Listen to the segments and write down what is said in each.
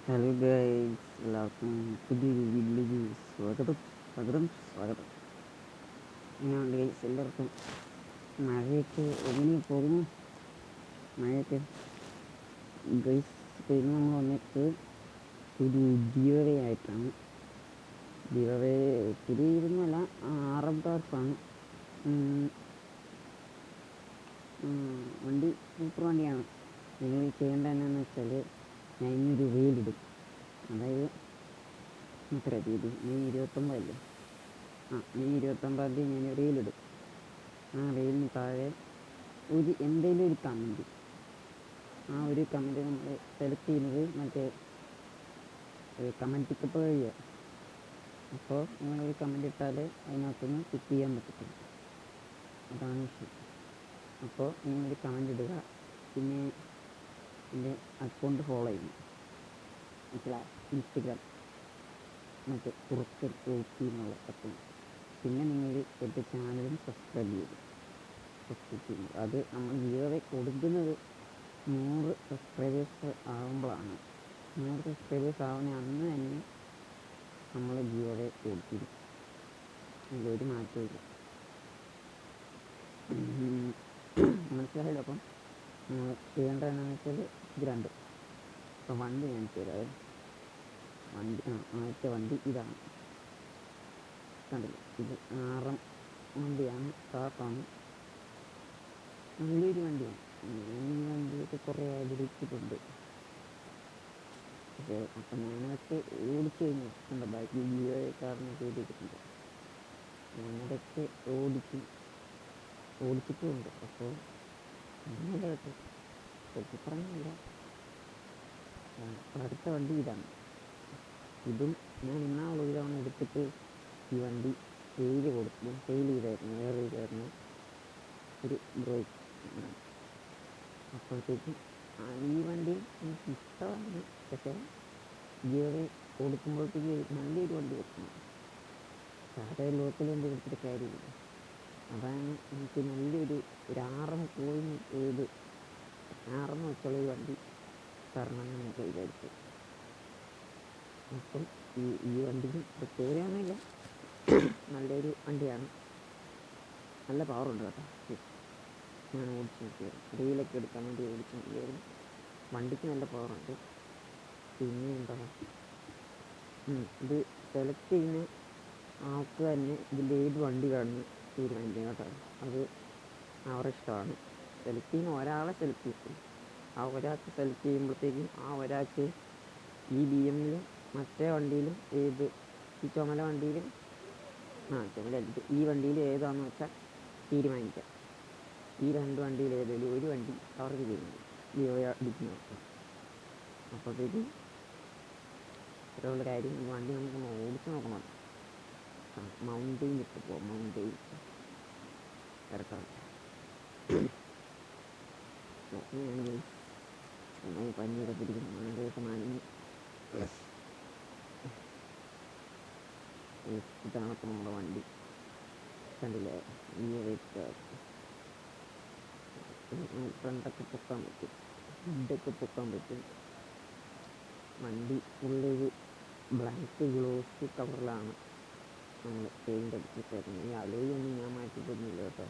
Hello guys, എല്ലാവർക്കും പുതിയൊരു വീട്ടിലേക്ക് സ്വാഗതം സ്വാഗതം സ്വാഗതം. എങ്ങനെയുണ്ട് ഗൈസ്? എല്ലാവർക്കും മഴയൊക്കെ എങ്ങനെ പോകുന്നു? മഴയൊക്കെ ഗൈസ്, ഇപ്പോൾ ഇന്ന് നമ്മൾ വന്നിട്ട് ഒരു ഗീവവേ ആയിട്ടാണ്. ഗീവവേ ഒത്തിരി ഇതൊന്നുമല്ല, ആറം കാർസാണ്. വണ്ടി സൂപ്പർ വണ്ടിയാണ്. നിങ്ങൾ ചെയ്യേണ്ടത് എന്നാന്ന് വെച്ചാൽ, ഞാൻ ഇന്നൊരു റീലിടും. അതായത് എത്ര തീയതി? മെയ് 29 മെയ് 29 ഞാൻ റീലിടും. ആ റീലിന് താഴെ എന്തെങ്കിലും ഒരു കമൻറ്റ്, ആ ഒരു കമൻറ്റ് നമ്മൾ സെലക്ട് ചെയ്യുന്നത് മറ്റേ കമൻറ്റ് പിക്കപ്പ് വഴിയാണ്. അപ്പോൾ നിങ്ങളൊരു കമൻറ്റ് ഇട്ടാൽ അതിനകത്തുനിന്ന് പിക്ക് ചെയ്യാൻ പറ്റത്തില്ല. അതാണ് വിഷയം. അപ്പോൾ നിങ്ങളൊരു കമൻറ്റ് ഇടുക, പിന്നെ എൻ്റെ അക്കൗണ്ട് ഫോളോ ചെയ്യണം. മനസ്സിലായി? ഇൻസ്റ്റഗ്രാം മറ്റേ പുറത്ത് ഓപ്പി എന്നുള്ള അക്കൗണ്ട്. പിന്നെ നിങ്ങൾ എൻ്റെ ചാനലും സബ്സ്ക്രൈബ് ചെയ്തു. അത് നമ്മൾ ഗീവവേ കൊടുക്കുന്നത് 100 സബ്സ്ക്രൈബേഴ്സ് ആകുമ്പോഴാണ്. 100 സബ്സ്ക്രൈബേഴ്സ് ആവുന്ന അന്ന് തന്നെ നമ്മൾ ഗീവവേ കൊടുത്തിരിക്കും. അതിലൊരു മാറ്റമില്ല. മനസ്സിലായല്ലോ? അപ്പം നമ്മൾ ചെയ്യേണ്ടത് എന്താണെന്ന് വെച്ചാൽ ഇത് രണ്ടും. അപ്പം വണ്ടി ഞാൻ തരാം. ആദ്യത്തെ വണ്ടി ഇതാണ്, കണ്ടില്ലേ? ഇത് ആറം വണ്ടിയാണ്, കാറാണ്. നല്ലൊരു വണ്ടിയാണ്. ഈ വണ്ടിയൊക്കെ കുറേ അഭിരുചിച്ചിട്ടുണ്ട്. പക്ഷേ അപ്പം ഞാനതൊക്കെ ഓടിച്ചു കഴിഞ്ഞു. കണ്ടോ, ബാക്കി ഗിയോ കാറിനൊക്കെ എഴുതിയിട്ടുണ്ട്. ഞാനതൊക്കെ ഓടിച്ചിട്ടുമുണ്ട്. അപ്പോൾ അങ്ങനെയല്ല കേട്ടോ, ശരിക്കും പറഞ്ഞില്ല. അടുത്ത വണ്ടി ഇതാണ്. ഇതും ഞാൻ ഒരു തവണ എടുത്തിട്ട് ഈ വണ്ടി സെയിൽ ചെയ്തായിരുന്നു. വേറെ ചെയ്തായിരുന്നു ഒരു ബ്രേക്ക്. അപ്പോഴത്തേക്കും ഈ വണ്ടി എനിക്ക് ഇഷ്ടമാണ്. പക്ഷേ ഗിയർ കൊടുക്കുമ്പോഴത്തേക്ക് നല്ലൊരു വണ്ടി വെക്കണം. സാധാരണ ലോക്കൽ വണ്ടി എടുത്തിട്ട് കാര്യമില്ല. അതാണ് എനിക്ക് നല്ലൊരു ആറെന്ന് വെച്ചുള്ളൊരു വണ്ടി തരണം എന്നൊക്കെ വിചാരിച്ചു. അപ്പം ഈ വണ്ടിക്ക് പ്രത്യേകതയൊന്നുമില്ല, നല്ലൊരു വണ്ടിയാണ്. നല്ല പവറുണ്ട് കേട്ടോ. ഞാൻ ഓടിച്ച് നോക്കിയായിരുന്നു, റീലൊക്കെ എടുക്കാൻ വേണ്ടി ഓടിച്ച് നോക്കിയായിരുന്നു. വണ്ടിക്ക് നല്ല പവറുണ്ട്. പിന്നെ എന്താ, ഇത് സെലക്ട് ചെയ്യുന്ന ആൾക്ക് തന്നെ ഇതിൻ്റെ ഏത് വണ്ടി വേണമെന്ന് തീരുമാനിക്കാം കേട്ടോ. അത് അവരുടെ ഇഷ്ടമാണ്. സെലക്ട് ചെയ്യുന്ന ഒരാളെ സെലക്ട് ചെയ്യും. ആ ഒരാൾക്ക് സെലക്ട് ചെയ്യുമ്പോഴത്തേക്കും ആ ഒരാൾക്ക് ഈ BMലും മറ്റേ വണ്ടിയിലും ഈ ചുമല വണ്ടിയിലും ഈ വണ്ടിയിൽ ഏതാണെന്ന് വെച്ചാൽ തീരുമാനിക്കാം. ഈ രണ്ട് വണ്ടിയിൽ ഏതെങ്കിലും ഒരു വണ്ടി അവർക്ക് തീരുമാനിക്കും അടിക്കുന്നവർക്ക്. അപ്പോഴത്തേക്കും ഇത്രയുള്ള കാര്യം. ഈ വണ്ടി നമുക്കൊന്ന് ഓടിച്ച് നോക്കണം. മൗണ്ടെയിൻ പോവാം. മൗണ്ടെയിൻ ഇറക്കാം. നന്നായി പനിയൊക്കെ പിടിക്കുന്നു. മഴയൊക്കെ നനഞ്ഞ് ഇതാണപ്പോൾ നമ്മുടെ വണ്ടി. കണ്ടില്ലേ? ഈ ഫ്രണ്ടൊക്കെ പൊക്കാൻ പറ്റും, ഹെഡൊക്കെ പൊക്കാൻ പറ്റും. വണ്ടി ഫുള്ളൊരു ബ്ലാക്ക് ഗ്ലോസ് കളറിലാണ് നമ്മൾ പെയിൻ്റ് അടിച്ചിട്ടേക്കുന്നത്. ഈ അലോയൊന്നും ഞാൻ മാറ്റിയിട്ടൊന്നുമില്ല കേട്ടോ.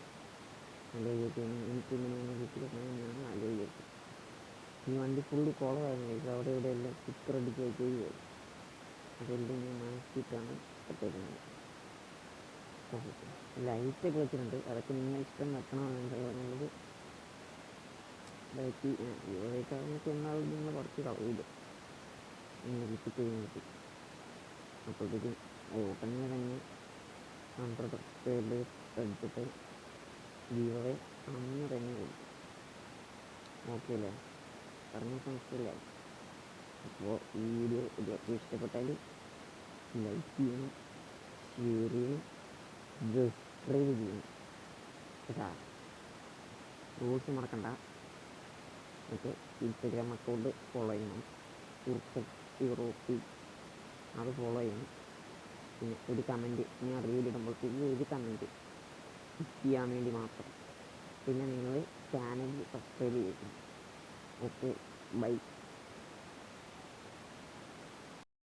അലോയൊക്കെ എനിക്കിങ്ങനെയാണ് കിട്ടിയിരുന്നത്. ഞാൻ അലോയൊക്കെ ഈ വണ്ടി ഫുള്ള് കുളമായിരുന്നു. ഇത് അവിടെ ഇവിടെ എല്ലാം സ്റ്റിക്കർ അടിച്ച് വെക്കുകയായിരുന്നു. അതെല്ലാം ഞാൻ മാറ്റിയിട്ടാണ് ഇട്ടേക്കുന്നത്. ലൈറ്റൊക്കെ വെച്ചിട്ടുണ്ട്. അതൊക്കെ നിങ്ങൾ ഇഷ്ടം വെക്കണമെന്നുള്ളത്. ബാക്കി ഇവയൊക്കെ എന്നാലും നിങ്ങൾ കുറച്ച് കളയില്ല നിങ്ങൾ കിട്ടി കഴിഞ്ഞിട്ട്. അപ്പോഴത്തേക്കും ഉടനെ തന്നെ 100 സബ്സ്ക്രൈബേഴ്സ് എടുത്തിട്ട് ഗീവവേ അന്ന് തന്നെ കൊടുക്കും. ഓക്കെ അല്ലേ? പറഞ്ഞ മനസ്സിലായി. അപ്പോൾ ഈ വീഡിയോ എല്ലാവർക്കും ഇഷ്ടപ്പെട്ടാൽ ലൈക്ക് ചെയ്യണം, ഷെയർ ചെയ്യണം, സബ്സ്ക്രൈബ് ചെയ്യണം കേട്ടാ. റൂൾസ് മറക്കണ്ട. മറ്റേ ഇൻസ്റ്റഗ്രാം അക്കൗണ്ട് ഫോളോ ചെയ്യണം, അത് ഫോളോ ചെയ്യണം. പിന്നെ ഒരു കമൻറ്റ്, ഞാൻ റീലിടുമ്പോഴത്തേക്ക് ഒരു കമൻറ്റ് ചെയ്യാൻ വേണ്ടി മാത്രം. പിന്നെ നിങ്ങൾ ചാനൽ സബ്സ്ക്രൈബ് ചെയ്യണം. Okay, by.